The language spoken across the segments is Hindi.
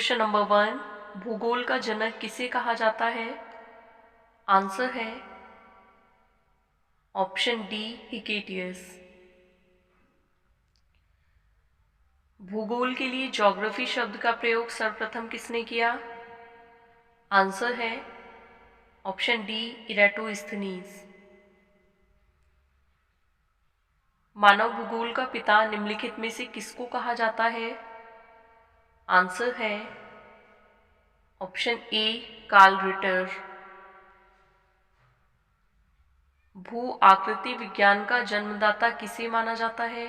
क्वेश्चन नंबर 1, भूगोल का जनक किसे कहा जाता है? आंसर है ऑप्शन डी, हिकेटियस। भूगोल के लिए ज्योग्राफी शब्द का प्रयोग सर्वप्रथम किसने किया? आंसर है ऑप्शन डी, इराटोस्थनीज। मानव भूगोल का पिता निम्नलिखित में से किसको कहा जाता है? आंसर है ऑप्शन ए, कार्ल रिटर। भू आकृति विज्ञान का जन्मदाता किसे माना जाता है?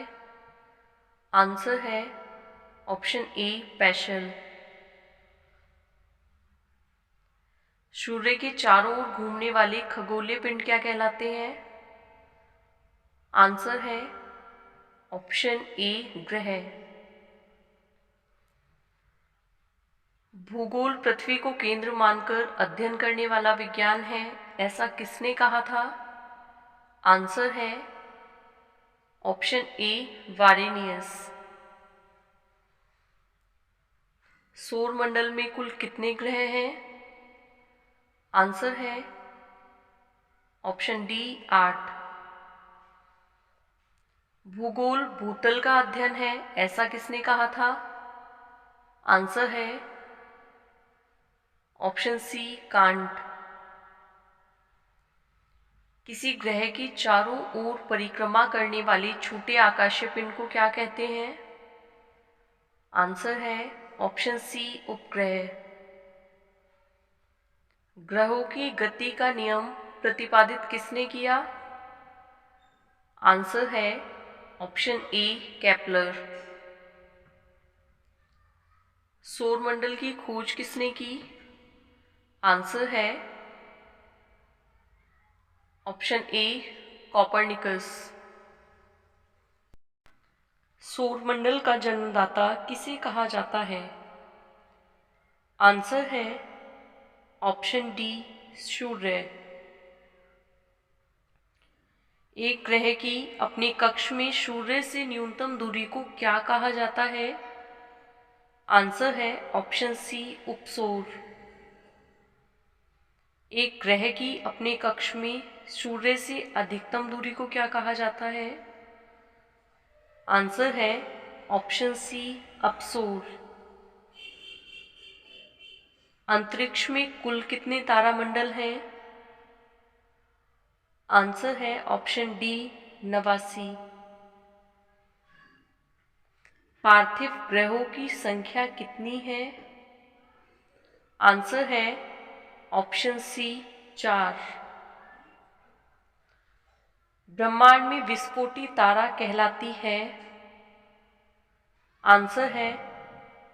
आंसर है ऑप्शन ए, पेशल। सूर्य के चारों ओर घूमने वाले खगोलीय पिंड क्या कहलाते हैं? आंसर है ऑप्शन ए, ग्रह। भूगोल पृथ्वी को केंद्र मानकर अध्ययन करने वाला विज्ञान है, ऐसा किसने कहा था? आंसर है ऑप्शन ए, वारेनियस। सौर मंडल में कुल कितने ग्रह हैं? आंसर है ऑप्शन डी, 8। भूगोल भूतल का अध्ययन है, ऐसा किसने कहा था? आंसर है ऑप्शन सी, कांट। किसी ग्रह की चारों ओर परिक्रमा करने वाले छोटे आकाशीय पिंड को क्या कहते हैं? आंसर है ऑप्शन सी, उपग्रह। ग्रहों की गति का नियम प्रतिपादित किसने किया? आंसर है ऑप्शन ए, केपलर। सौरमंडल की खोज किसने की? आंसर है ऑप्शन ए, कोपरनिकस। सौरमंडल का जन्मदाता किसे कहा जाता है? आंसर है ऑप्शन डी, सूर्य। एक ग्रह की अपने कक्ष में सूर्य से न्यूनतम दूरी को क्या कहा जाता है? आंसर है ऑप्शन सी, उपसौर। एक ग्रह की अपने कक्ष में सूर्य से अधिकतम दूरी को क्या कहा जाता है? आंसर है ऑप्शन सी, अपसौर। अंतरिक्ष में कुल कितने तारामंडल हैं? आंसर है ऑप्शन डी, 89। पार्थिव ग्रहों की संख्या कितनी है? आंसर है ऑप्शन सी, 4। ब्रह्मांड में विस्फोटी तारा कहलाती है? आंसर है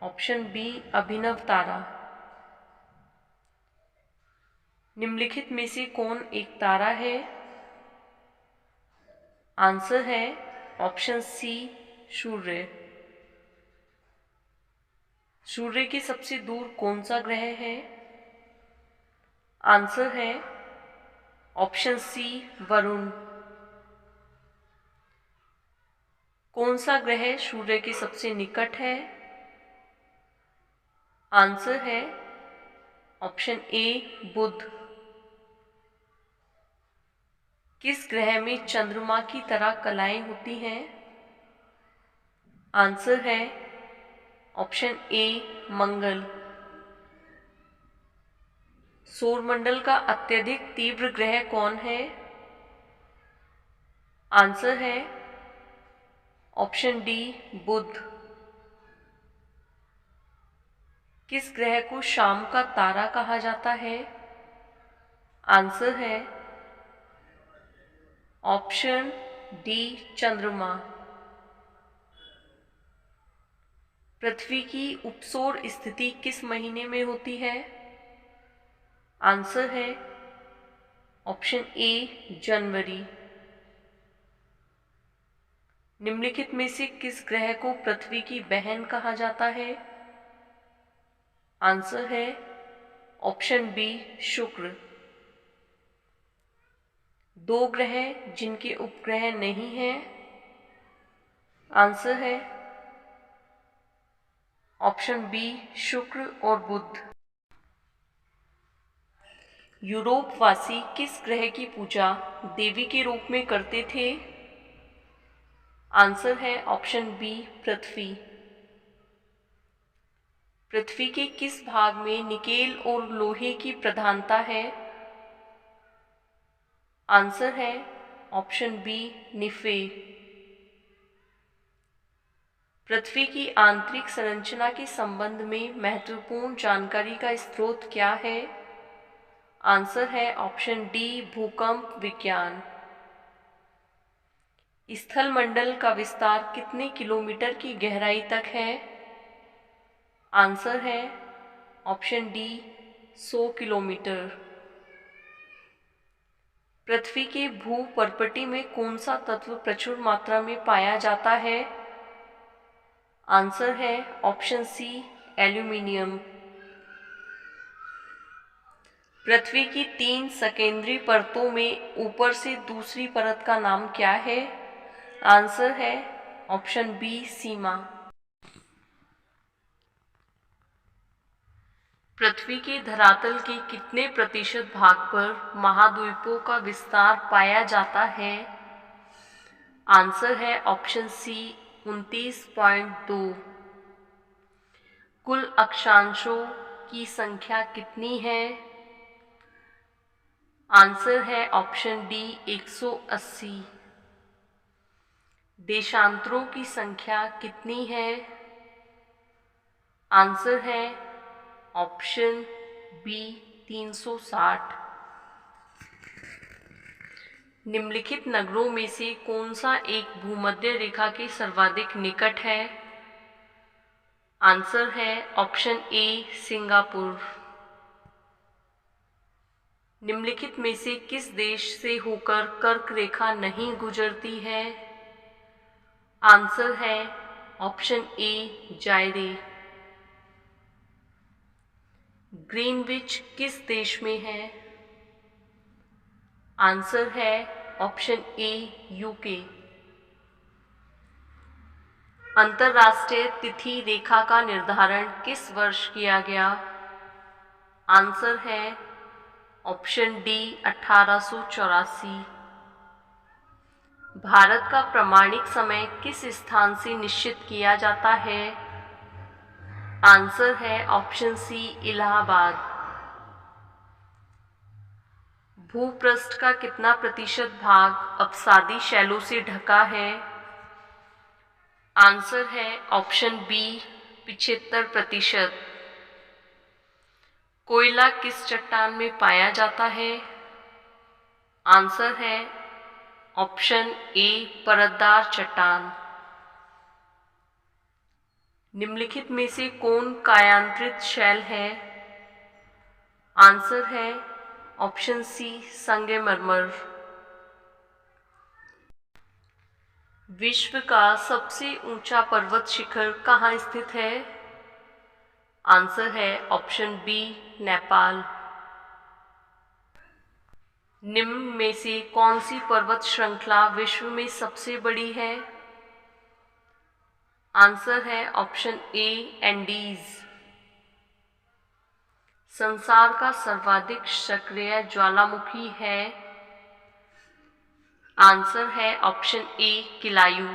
ऑप्शन बी, अभिनव तारा। निम्नलिखित में से कौन एक तारा है? आंसर है ऑप्शन सी, सूर्य। सूर्य के सबसे दूर कौन सा ग्रह है? आंसर है ऑप्शन सी, वरुण। कौन सा ग्रह सूर्य के सबसे निकट है? आंसर है ऑप्शन ए, बुध। किस ग्रह में चंद्रमा की तरह कलाएं होती हैं? आंसर है ऑप्शन ए, मंगल। सौरमंडल का अत्यधिक तीव्र ग्रह कौन है? आंसर है ऑप्शन डी, बुध। किस ग्रह को शाम का तारा कहा जाता है? आंसर है ऑप्शन डी, चंद्रमा। पृथ्वी की उपसौर स्थिति किस महीने में होती है? आंसर है ऑप्शन ए, जनवरी। निम्नलिखित में से किस ग्रह को पृथ्वी की बहन कहा जाता है? आंसर है ऑप्शन बी, शुक्र। दो ग्रह जिनके उपग्रह नहीं हैं? आंसर है ऑप्शन बी शुक्र और बुध। यूरोपवासी किस ग्रह की पूजा देवी के रूप में करते थे? आंसर है ऑप्शन बी पृथ्वी। पृथ्वी के किस भाग में निकेल और लोहे की प्रधानता है? आंसर है ऑप्शन बी निफे। पृथ्वी की आंतरिक संरचना के संबंध में महत्वपूर्ण जानकारी का स्रोत क्या है? आंसर है ऑप्शन डी भूकंप विज्ञान। स्थल मंडल का विस्तार कितने किलोमीटर की गहराई तक है? आंसर है ऑप्शन डी 100 किलोमीटर। पृथ्वी के भूपर्पटी में कौन सा तत्व प्रचुर मात्रा में पाया जाता है? आंसर है ऑप्शन सी एल्यूमिनियम। पृथ्वी की 3 सकेंद्रीय परतों में ऊपर से दूसरी परत का नाम क्या है? आंसर है ऑप्शन बी सीमा। पृथ्वी के धरातल के कितने प्रतिशत भाग पर महाद्वीपों का विस्तार पाया जाता है? आंसर है ऑप्शन सी 29.2। कुल अक्षांशों की संख्या कितनी है? आंसर है ऑप्शन डी 180। देशांतरों की संख्या कितनी है? आंसर है ऑप्शन बी 360। निम्नलिखित नगरों में से कौन सा एक भूमध्य रेखा के सर्वाधिक निकट है? आंसर है ऑप्शन ए सिंगापुर। निम्नलिखित में से किस देश से होकर कर्क रेखा नहीं गुजरती है? आंसर है ऑप्शन ए जायरे। ग्रीनविच किस देश में है? आंसर है ऑप्शन ए यूके। अंतरराष्ट्रीय तिथि रेखा का निर्धारण किस वर्ष किया गया? आंसर है ऑप्शन डी 1884। भारत का प्रमाणिक समय किस स्थान से निश्चित किया जाता है? आंसर है ऑप्शन सी इलाहाबाद। भूपृष्ठ का कितना प्रतिशत भाग अपसादी शैलों से ढका है? आंसर है ऑप्शन बी 75%। कोयला किस चट्टान में पाया जाता है? आंसर है ऑप्शन ए परतदार चट्टान। निम्नलिखित में से कौन कायांतरित शैल है? आंसर है ऑप्शन सी संगमरमर। विश्व का सबसे ऊंचा पर्वत शिखर कहाँ स्थित है? आंसर है ऑप्शन बी नेपाल। निम्न में से कौन सी पर्वत श्रृंखला विश्व में सबसे बड़ी है? आंसर है ऑप्शन ए एंडीज। संसार का सर्वाधिक सक्रिय ज्वालामुखी है? आंसर है ऑप्शन ए किलायू।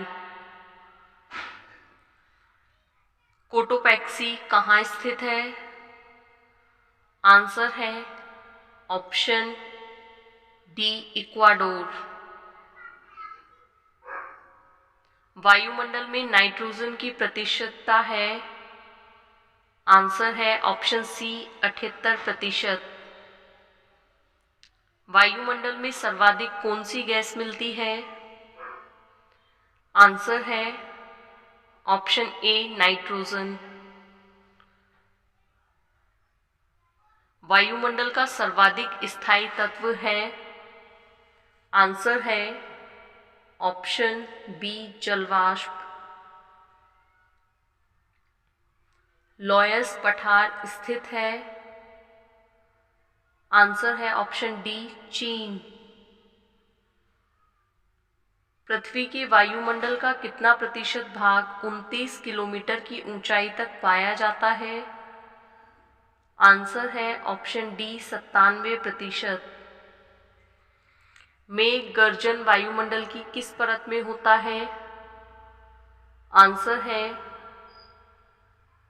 कोटोपैक्सी कहाँ स्थित है? आंसर है ऑप्शन डी इक्वाडोर। वायुमंडल में नाइट्रोजन की प्रतिशतता है? आंसर है ऑप्शन सी 78%। वायुमंडल में सर्वाधिक कौन सी गैस मिलती है? आंसर है ऑप्शन ए नाइट्रोजन। वायुमंडल का सर्वाधिक स्थायी तत्व है? आंसर है ऑप्शन बी जलवाष्प। लॉयस पठार स्थित है? आंसर है ऑप्शन डी चीन। पृथ्वी के वायुमंडल का कितना प्रतिशत भाग 29 किलोमीटर की ऊंचाई तक पाया जाता है? आंसर है ऑप्शन डी 97%। मेघ गर्जन वायुमंडल की किस परत में होता है? आंसर है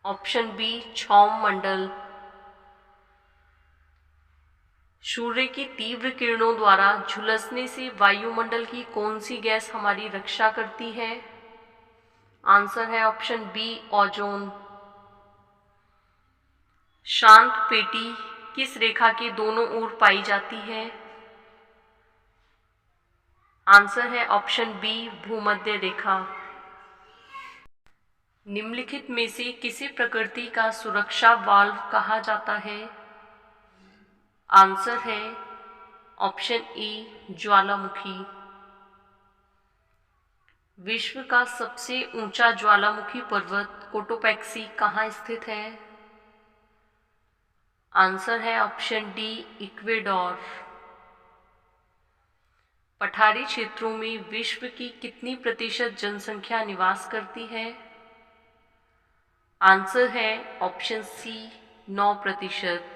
ऑप्शन बी क्षौम मंडल। सूर्य की तीव्र किरणों द्वारा झुलसने से वायुमंडल की कौन सी गैस हमारी रक्षा करती है? आंसर है ऑप्शन बी ओजोन। शांत पेटी किस रेखा के दोनों ओर पाई जाती है? आंसर है ऑप्शन बी भूमध्य रेखा। निम्नलिखित में से किसे प्रकृति का सुरक्षा वाल्व कहा जाता है? आंसर है ऑप्शन ए ज्वालामुखी। विश्व का सबसे ऊंचा ज्वालामुखी पर्वत कोटोपैक्सी कहाँ स्थित है? आंसर है ऑप्शन डी इक्वेडोर। पठारी क्षेत्रों में विश्व की कितनी प्रतिशत जनसंख्या निवास करती है? आंसर है ऑप्शन सी 9%।